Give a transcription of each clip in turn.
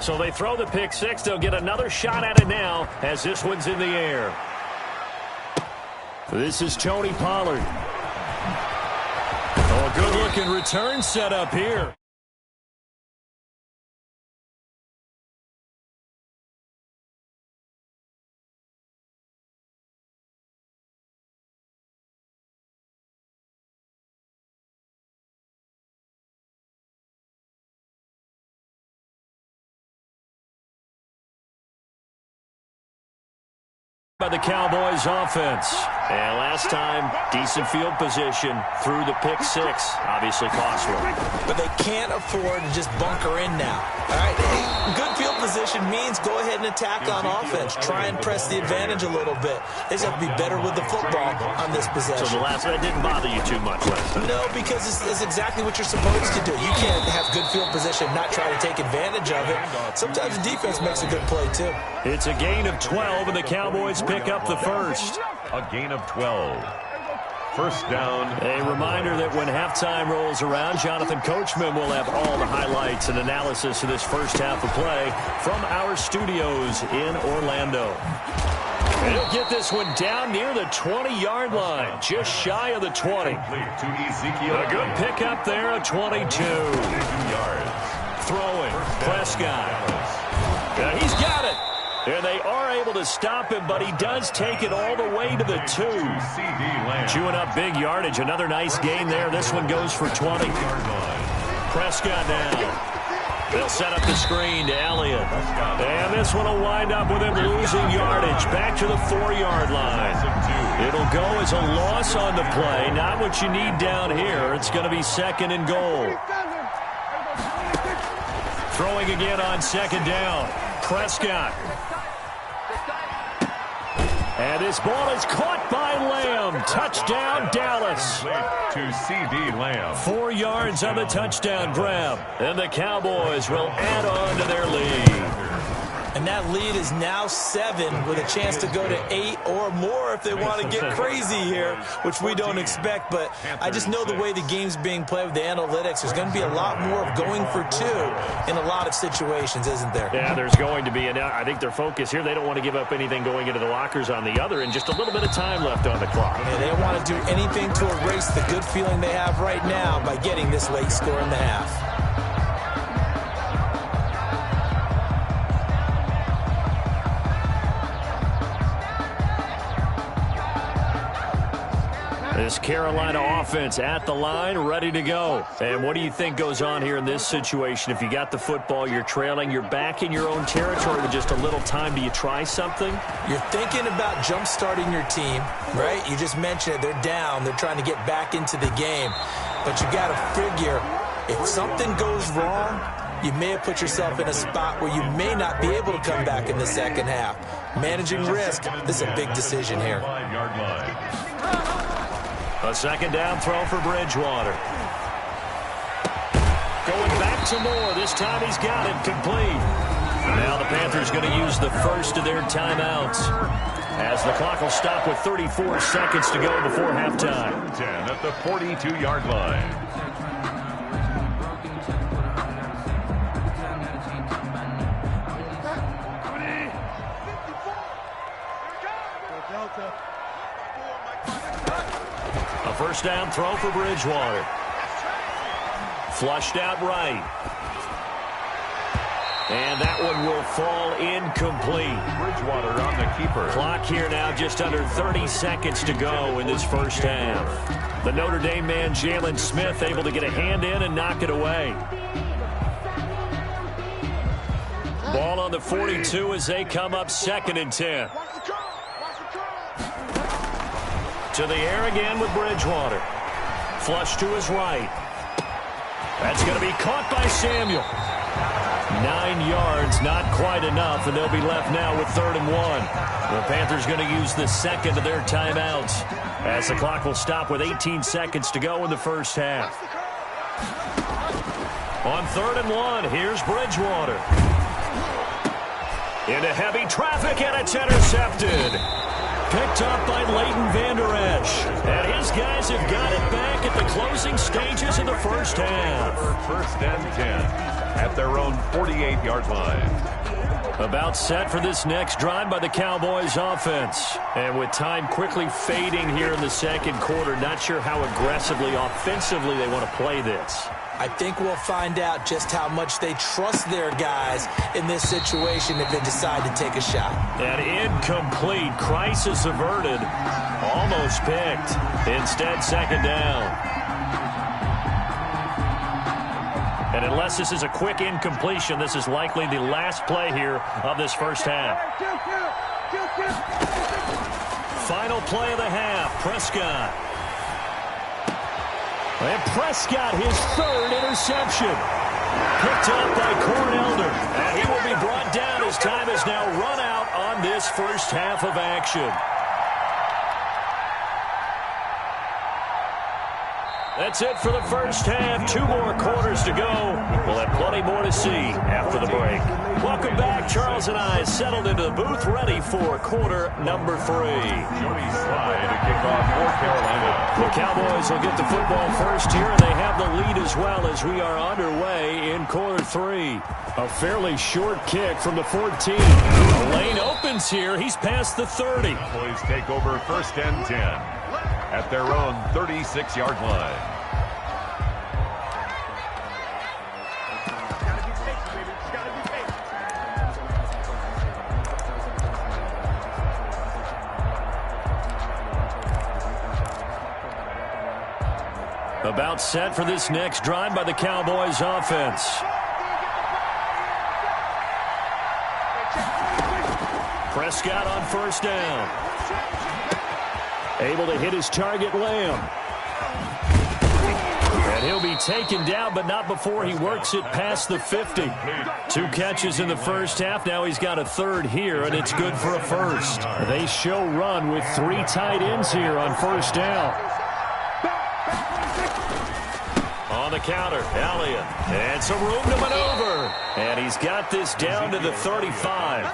So they throw the pick six. They'll get another shot at it now as this one's in the air. This is Tony Pollard. Oh, a good-looking return set up here. By the Cowboys offense. And last time, decent field position through the pick six. Obviously costly. But they can't afford to just bunker in now. All right, good field position means go ahead and attack on offense. Try and press the advantage a little bit. They just have to be better with the football on this possession. So the last one didn't bother you too much last time? No, because it's exactly what you're supposed to do. You can't have good field position, not try to take advantage of it. Sometimes the defense makes a good play, too. It's a gain of 12, and the Cowboys pick up the first. A gain of 12. First down. A reminder that when halftime rolls around, Jonathan Coachman will have all the highlights and analysis of this first half of play from our studios in Orlando. And he'll get this one down near the 20-yard line, just shy of the 20. A good pickup there, a 22. 2 yards. Throwing, Prescott. He's got it. And they are able to stop him, but he does take it all the way to the 2. Chewing up big yardage. Another nice gain there. This one goes for 20. Prescott now. They'll set up the screen to Elliott. And this one will wind up with him losing yardage. Back to the 4-yard line. It'll go as a loss on the play. Not what you need down here. It's going to be second and goal. Throwing again on second down. Prescott. And this ball is caught by Lamb. Touchdown, Dallas. To C.D. Lamb. 4 yards on the touchdown grab. And the Cowboys will add on to their lead. And that lead is now 7 with a chance to go to 8 or more if they want to get crazy here, which we don't expect. But I just know the way the game's being played with the analytics, there's going to be a lot more of going for 2 in a lot of situations, isn't there? Yeah, there's going to be. And I think their focus here, they don't want to give up anything going into the lockers on the other, and just a little bit of time left on the clock. Yeah, they don't want to do anything to erase the good feeling they have right now by getting this late score in the half. This Carolina offense at the line, ready to go. And what do you think goes on here in this situation? If you got the football, you're trailing, you're back in your own territory with just a little time. Do you try something? You're thinking about jump-starting your team, right? You just mentioned it. They're down. They're trying to get back into the game. But you got to figure, if something goes wrong, you may have put yourself in a spot where you may not be able to come back in the second half. Managing risk, this is a big decision here. 5-yard line. A second down throw for Bridgewater. Going back to Moore. This time he's got it complete. Now the Panthers going to use the first of their timeouts as the clock will stop with 34 seconds to go before halftime. 10 at the 42-yard line. A first down throw for Bridgewater. Flushed out right. And that one will fall incomplete. Bridgewater on the keeper. Clock here now just under 30 seconds to go in this first half. The Notre Dame man, Jalen Smith, able to get a hand in and knock it away. Ball on the 42 as they come up second and 10. To the air again with Bridgewater. Flush to his right. That's going to be caught by Samuel. 9 yards, not quite enough, and they'll be left now with 3rd and 1. The Panthers going to use the second of their timeouts as the clock will stop with 18 seconds to go in the first half. On 3rd and 1, here's Bridgewater. Into heavy traffic, and it's intercepted. Picked up by Leighton Vander Esch. And his guys have got it back at the closing stages of the first half. First and 10. at their own 48-yard line. About set for this next drive by the Cowboys offense. And with time quickly fading here in the second quarter, not sure how aggressively, offensively they want to play this. I think we'll find out just how much they trust their guys in this situation if they decide to take a shot. An incomplete, crisis averted, almost picked. Instead, second down. And unless this is a quick incompletion, this is likely the last play here of this first half. Final play of the half, Prescott. And Prescott, his third interception. Picked up by Cornelder. And he will be brought down as time has now run out on this first half of action. That's it for the first half. 2 more quarters to go. We'll have plenty more to see after the break. Welcome back. Charles and I settled into the booth, ready for quarter number 3. Jody Slye to kick off for Carolina. The Cowboys will get the football first here, and they have the lead as well as we are underway in quarter 3. A fairly short kick from the 14. The lane opens here. He's past the 30. Cowboys take over first and 10 at their own 36-yard line. About set for this next drive by the Cowboys offense. Prescott on first down. Able to hit his target, Lamb. And he'll be taken down, but not before he works it past the 50. 2 catches in the first half. Now he's got a third here, and it's good for a first. They show run with 3 tight ends here on first down. On the counter, Elliott. And some room to maneuver. And he's got this down to the 35.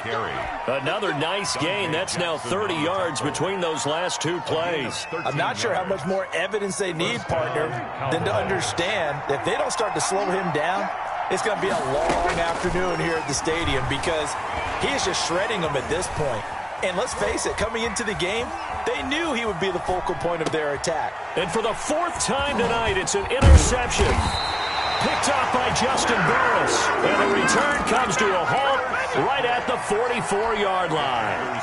Another nice gain. That's now 30 yards between those last 2 plays. I'm not sure how much more evidence they need, partner, than to understand that if they don't start to slow him down, it's going to be a long afternoon here at the stadium because he is just shredding them at this point. And let's face it, coming into the game, they knew he would be the focal point of their attack. And for the 4th time tonight, it's an interception. Picked off by Justin Burris. And the return comes to a halt right at the 44-yard line.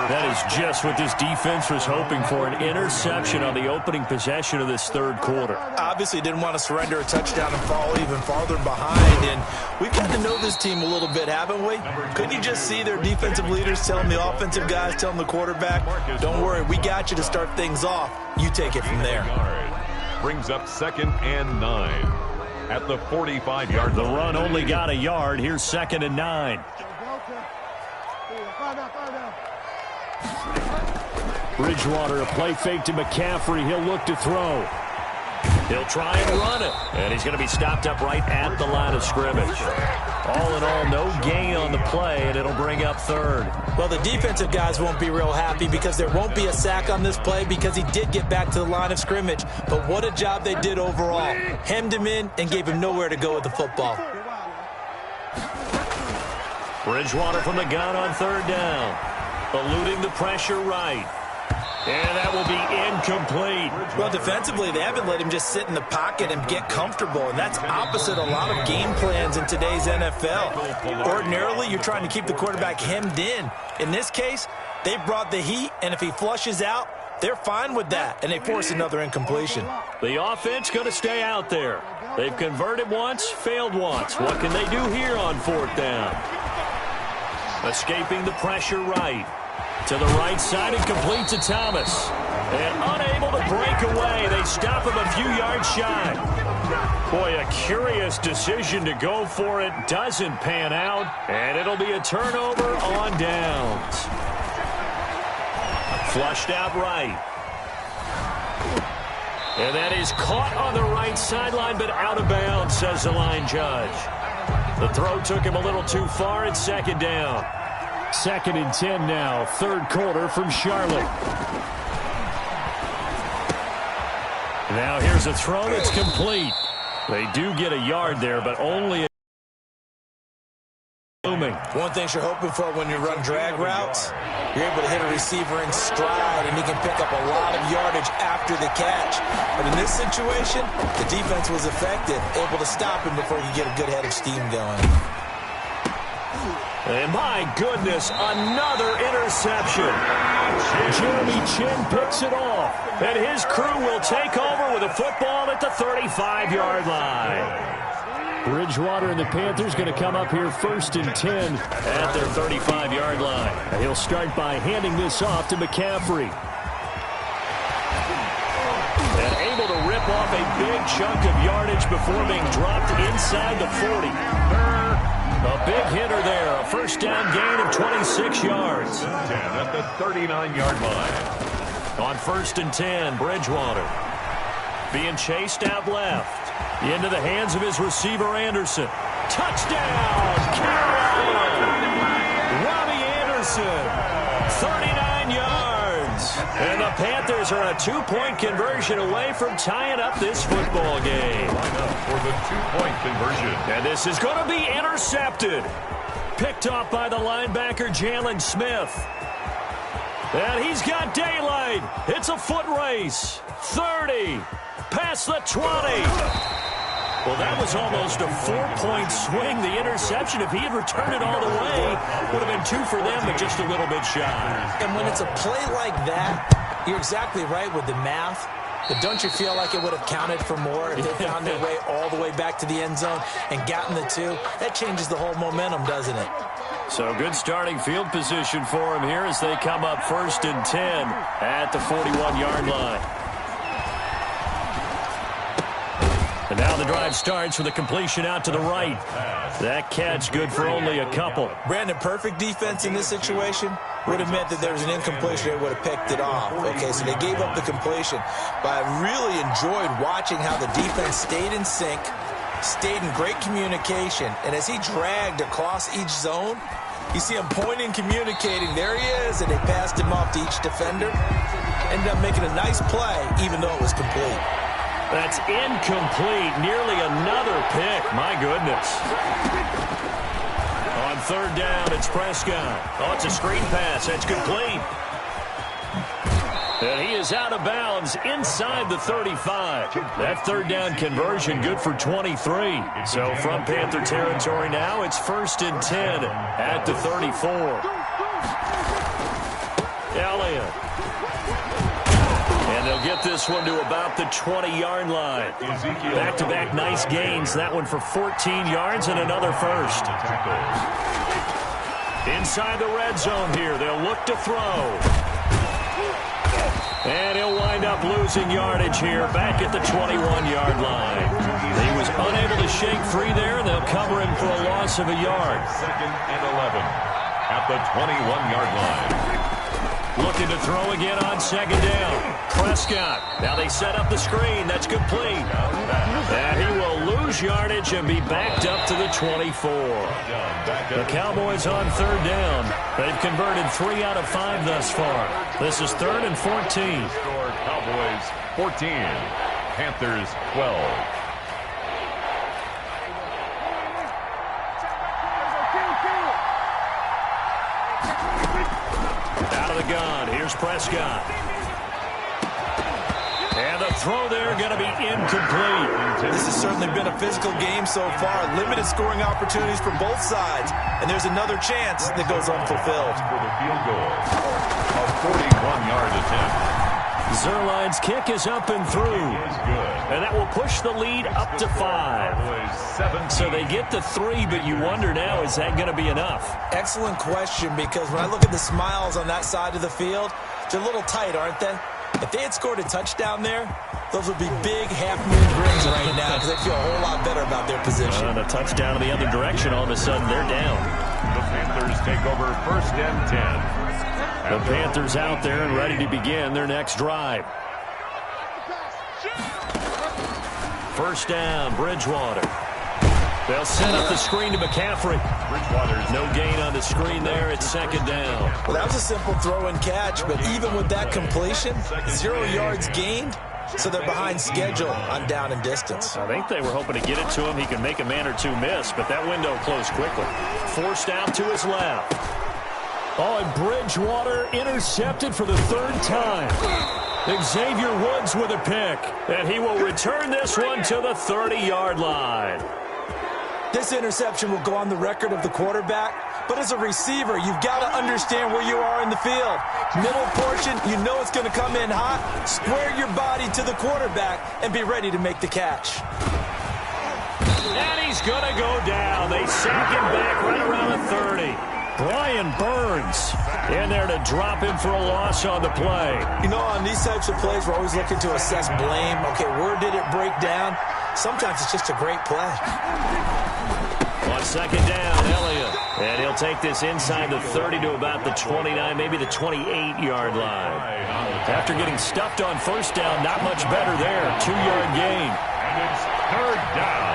That is just what this defense was hoping for, an interception on the opening possession of this third quarter. Obviously didn't want to surrender a touchdown and fall even farther behind. And we've got to know this team a little bit, haven't we? Couldn't you just see their defensive leaders telling the offensive guys, telling the quarterback, don't worry, we got you to start things off. You take it from there. Brings up 2nd and 9 at the 45-yard line. The run only got a yard. Here's 2nd and 9. Bridgewater, a play fake to McCaffrey. He'll look to throw. He'll try and run it. And he's going to be stopped up right at the line of scrimmage. All in all, no gain on the play, and it'll bring up 3rd. Well, the defensive guys won't be real happy because there won't be a sack on this play because he did get back to the line of scrimmage. But what a job they did overall. Hemmed him in and gave him nowhere to go with the football. Bridgewater from the gun on 3rd down. Eluding the pressure right. And that will be incomplete. Well, defensively, they haven't let him just sit in the pocket and get comfortable, and that's opposite a lot of game plans in today's NFL. Ordinarily, you're trying to keep the quarterback hemmed in. In this case, they brought the heat, and if he flushes out, they're fine with that, and they force another incompletion. The offense going to stay out there. They've converted once, failed once. What can they do here on 4th down? Escaping the pressure right. To the right side and complete to Thomas. And unable to break away. They stop him a few yards shy. Boy, a curious decision to go for it. Doesn't pan out. And it'll be a turnover on downs. Flushed out right. And that is caught on the right sideline, but out of bounds, says the line judge. The throw took him a little too far. It's 2nd down. 2nd and 10 now, 3rd quarter from Charlotte. Now here's a throw that's complete. They do get a yard there, but only coming. One thing you're hoping for when you run drag routes, you're able to hit a receiver in stride, and he can pick up a lot of yardage after the catch. But in this situation, the defense was effective, able to stop him before he could get a good head of steam going. And my goodness, another interception. Jeremy Chin picks it off. And his crew will take over with a football at the 35-yard line. Bridgewater and the Panthers going to come up here 1st and 10 at their 35-yard line. And he'll start by handing this off to McCaffrey. And able to rip off a big chunk of yardage before being dropped inside the 40. A big hitter there, a first down gain of 26 yards. 10 at the 39-yard line. On 1st and 10, Bridgewater being chased out left. Into the hands of his receiver, Anderson. Touchdown, Carolina! Robbie Anderson, 39 yards. And the Panthers are a 2-point conversion away from tying up this football game. Line up for the 2-point conversion. And this is going to be intercepted. Picked off by the linebacker, Jalen Smith. And he's got daylight. It's a foot race. 30. Past the 20. Well, that was almost a 4-point swing. The interception, if he had returned it all the way, would have been 2 for them, but just a little bit shy. And when it's a play like that, you're exactly right with the math. But don't you feel like it would have counted for more if they found their way all the way back to the end zone and gotten the 2? That changes the whole momentum, doesn't it? So good starting field position for him here as they come up 1st and 10 at the 41-yard line. And now the drive starts with a completion out to the right. That catch good for only a couple. Brandon, perfect defense in this situation would have meant that there was an incompletion. They would have picked it off. Okay, so they gave up the completion. But I really enjoyed watching how the defense stayed in sync, stayed in great communication. And as he dragged across each zone, you see him pointing, communicating. There he is, and they passed him off to each defender. Ended up making a nice play, even though it was complete. That's incomplete. Nearly another pick. My goodness. On 3rd down, it's Prescott. Oh, it's a screen pass. That's complete. And he is out of bounds inside the 35. That 3rd down conversion good for 23. So from Panther territory now, it's 1st and 10 at the 34. Elliott. And they'll get this one to about the 20-yard line. Back-to-back nice gains. That one for 14 yards and another first. Inside the red zone here. They'll look to throw. And he'll wind up losing yardage here back at the 21-yard line. He was unable to shake free there. They'll cover him for a loss of a yard. 2nd and 11 at the 21-yard line. Looking to throw again on 2nd down. Prescott. Now they set up the screen. That's complete. And he will lose yardage and be backed up to the 24. The Cowboys on 3rd down. They've converted 3 out of 5 thus far. This is 3rd and 14. Score Cowboys 14. Panthers 12. Out of the gun. Here's Prescott. And the throw there going to be incomplete. This has certainly been a physical game so far. Limited scoring opportunities from both sides. And there's another chance that goes unfulfilled. For the field goal. A 41-yard attempt. Zuerlein's kick is up and through. And that will push the lead up to 5. So they get the 3, but you wonder now, is that going to be enough? Excellent question, because when I look at the smiles on that side of the field, they're a little tight, aren't they? If they had scored a touchdown there, those would be big half-moon grins right now because they feel a whole lot better about their position. And a touchdown in the other direction, all of a sudden they're down. The Panthers take over 1st and 10. The Panthers out there and ready to begin their next drive. 1st down, Bridgewater. They'll set up the screen to McCaffrey. Bridgewater's no gain on the screen there. It's 2nd down. Well, that was a simple throw and catch, but even with that completion, 0 yards gained, So they're behind schedule on down and distance. I think they were hoping to get it to him. He can make a man or two miss, but that window closed quickly. Forced out to his left. Oh, and Bridgewater intercepted for the third time. Xavier Woods with a pick, and he will return this one to the 30-yard line. This interception will go on the record of the quarterback, but as a receiver, you've got to understand where you are in the field. Middle portion, you know it's going to come in hot. Square your body to the quarterback and be ready to make the catch. And he's going to go down. They sack him back right around the 30. Brian Burns in there to drop him for a loss on the play. You know, on these types of plays, we're always looking to assess blame. Okay, where did it break down? Sometimes it's just a great play. On second down, Elliott. And he'll take this inside the 30 to about the 29, maybe the 28-yard line. After getting stuffed on first down, not much better there. 2-yard gain. And it's third down.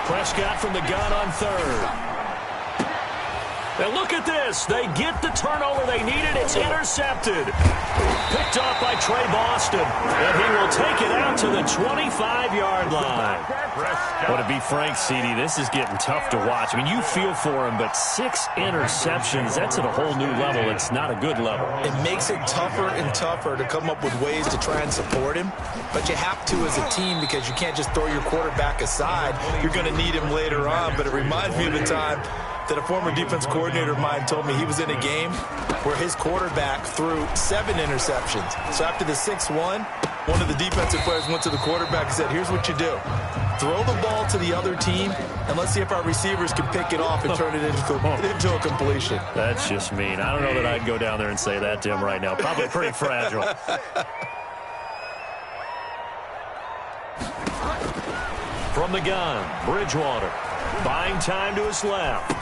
Prescott from the gun on third. And look at this. They get the turnover they needed. It's intercepted. Picked off by Trey Boston. And he will take it out to the 25-yard line. Well, to be frank, CD, this is getting tough to watch. I mean, you feel for him, but 6 interceptions, that's at a whole new level. It's not a good level. It makes it tougher and tougher to come up with ways to try and support him. But you have to as a team because you can't just throw your quarterback aside. You're going to need him later on. But it reminds me of a time that a former defense coordinator of mine told me he was in a game where his quarterback threw 7 interceptions. So after the 6-1, one of the defensive players went to the quarterback and said, here's what you do. Throw the ball to the other team, and let's see if our receivers can pick it off and turn it into a completion. That's just mean. I don't know that I'd go down there and say that to him right now. Probably pretty fragile. From the gun, Bridgewater. Buying time to his left.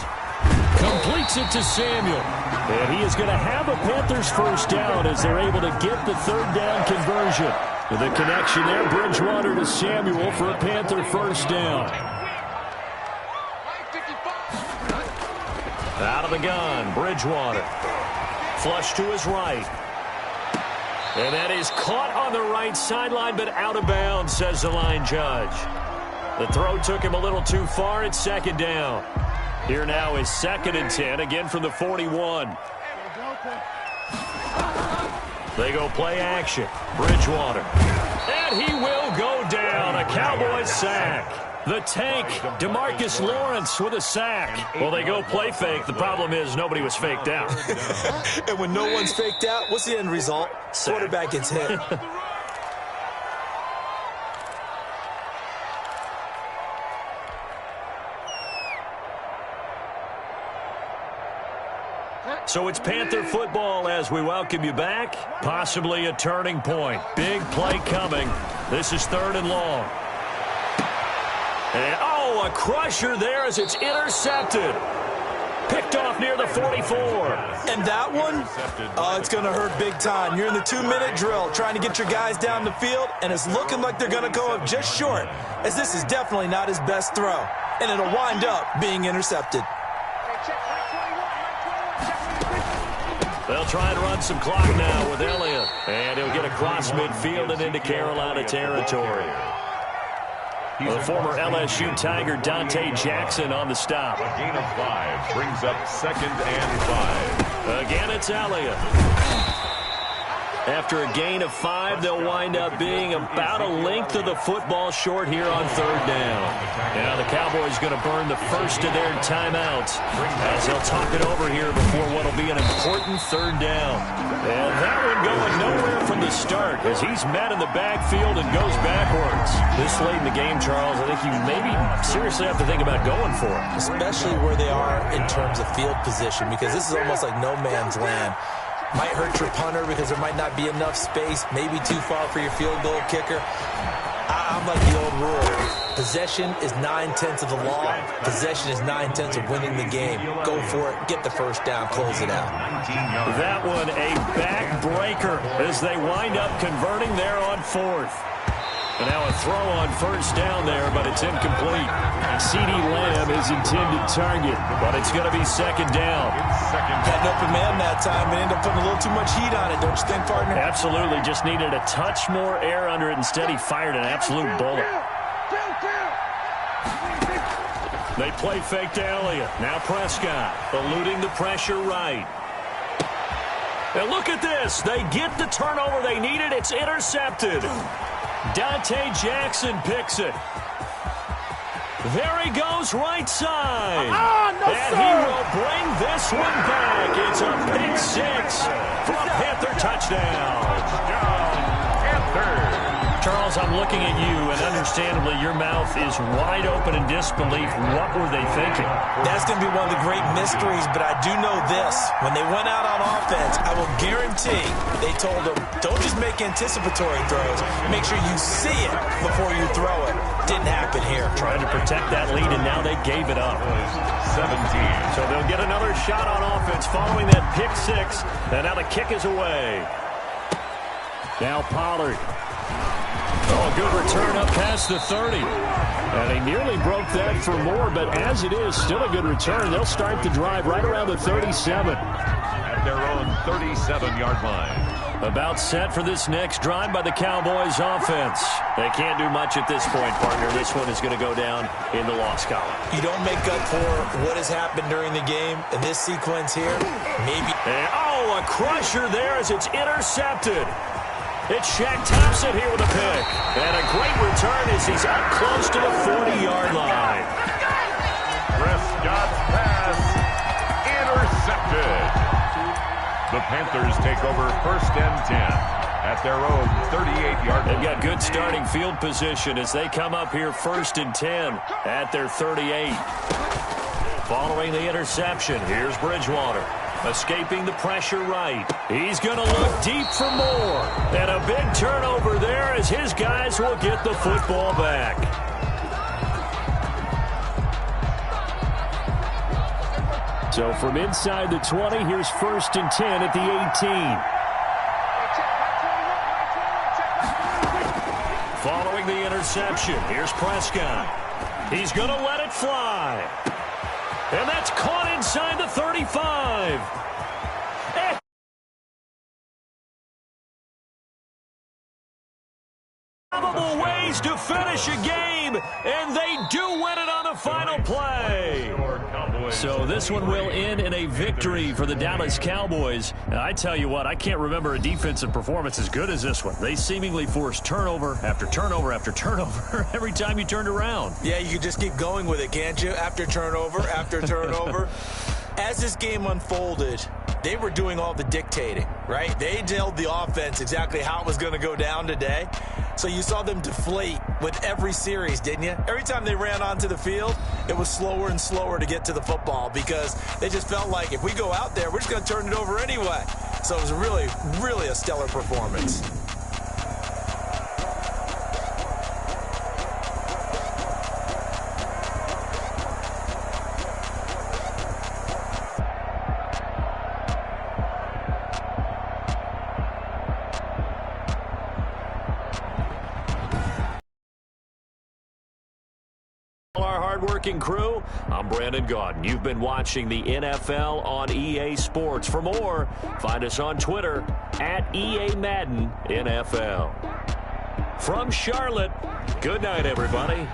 Completes it to Samuel. And he is going to have a Panthers first down as they're able to get the third down conversion. The connection there, Bridgewater to Samuel for a Panther first down. Out of the gun, Bridgewater. Flush to his right. And that is caught on the right sideline, but out of bounds, says the line judge. The throw took him a little too far. It's second down. Here now is 2nd and 10, again from the 41. They go play action. Bridgewater. And he will go down. A Cowboys sack. The tank, DeMarcus Lawrence with a sack. Well, they go play fake. The problem is nobody was faked out. And when no one's faked out, what's the end result? Sack. Quarterback gets hit. So it's Panther football as we welcome you back. Possibly a turning point. Big play coming. This is 3rd and long. And, oh, a crusher there as it's intercepted. Picked off near the 44. And that one, it's going to hurt big time. You're in the 2-minute drill trying to get your guys down the field, and it's looking like they're going to go up just short, as this is definitely not his best throw. And it'll wind up being intercepted. They'll try and run some clock now with Elliott. And he'll get across midfield and into Carolina territory. The former LSU Tiger Dante Jackson on the stop. A gain of 5 brings up 2nd and 5. Again, it's Elliott. After a gain of 5, they'll wind up being about a length of the football short here on 3rd down. Now the Cowboys going to burn the first of their timeouts as they'll talk it over here before what will be an important 3rd down. And that one going nowhere from the start as he's met in the backfield and goes backwards. This late in the game, Charles, I think you maybe seriously have to think about going for it. Especially where they are in terms of field position, because this is almost like no man's land. Might hurt your punter because there might not be enough space, maybe too far for your field goal kicker. I'm like the old rule. Possession is 9/10 of the law. Possession is 9/10 of winning the game. Go for it. Get the first down. Close it out. That one a backbreaker as they wind up converting there on 4th. And now a throw on first down there, but it's incomplete. CeeDee Lamb is intended target, but it's going to be second down. Got an open man that time and ended up putting a little too much heat on it, don't you think, partner? Absolutely. Just needed a touch more air under it. Instead, he fired an absolute bullet. They play fake to Elliott. Now Prescott eluding the pressure right. And look at this. They get the turnover they needed. It's intercepted. Dante Jackson picks it. There he goes right side. And he will bring this one back. It's a pick six for a Panther touchdown. Charles, I'm looking at you, and understandably, your mouth is wide open in disbelief. What were they thinking? That's going to be one of the great mysteries, but I do know this. When they went out on offense, I will guarantee they told them, don't just make anticipatory throws. Make sure you see it before you throw it. Didn't happen here. Trying to protect that lead, and now they gave it up. 17. So they'll get another shot on offense following that pick six, and now the kick is away. Now Pollard. Oh, good return up past the 30. And they nearly broke that for more, but as it is, still a good return. They'll start the drive right around the 37. At their own 37-yard line. About set for this next drive by the Cowboys offense. They can't do much at this point, partner. This one is going to go down in the loss column. You don't make up for what has happened during the game in this sequence here. Maybe. And, oh, a crusher there as it's intercepted. It's Shaq Thompson here with a pick. And a great return as he's up close to the 40-yard line. Prescott's pass intercepted. The Panthers take over first and 10 at their own 38-yard line. They've got good starting field position as they come up here first and 10 at their 38. Following the interception, here's Bridgewater. Escaping the pressure right. He's going to look deep for more. And a big turnover there as his guys will get the football back. So from inside the 20, here's first and 10 at the 18. Following the interception, here's Prescott. He's going to let it fly. And that's caught inside the 35. Probable ways to finish a game, and they do win it on the final play. So this one will end in a victory for the Dallas Cowboys. And I tell you what, I can't remember a defensive performance as good as this one. They seemingly forced turnover after turnover after turnover every time you turned around. Yeah, you can just keep going with it, can't you? After turnover, after turnover. As this game unfolded, they were doing all the dictating, right? They told the offense exactly how it was going to go down today. So you saw them deflate with every series, didn't you? Every time they ran onto the field, it was slower and slower to get to the football because they just felt like if we go out there, we're just going to turn it over anyway. So it was really, really a stellar performance. Working crew, I'm Brandon Gaudin. You've been watching the NFL on EA Sports. For more, find us on Twitter at EA Madden NFL. From Charlotte, good night, everybody.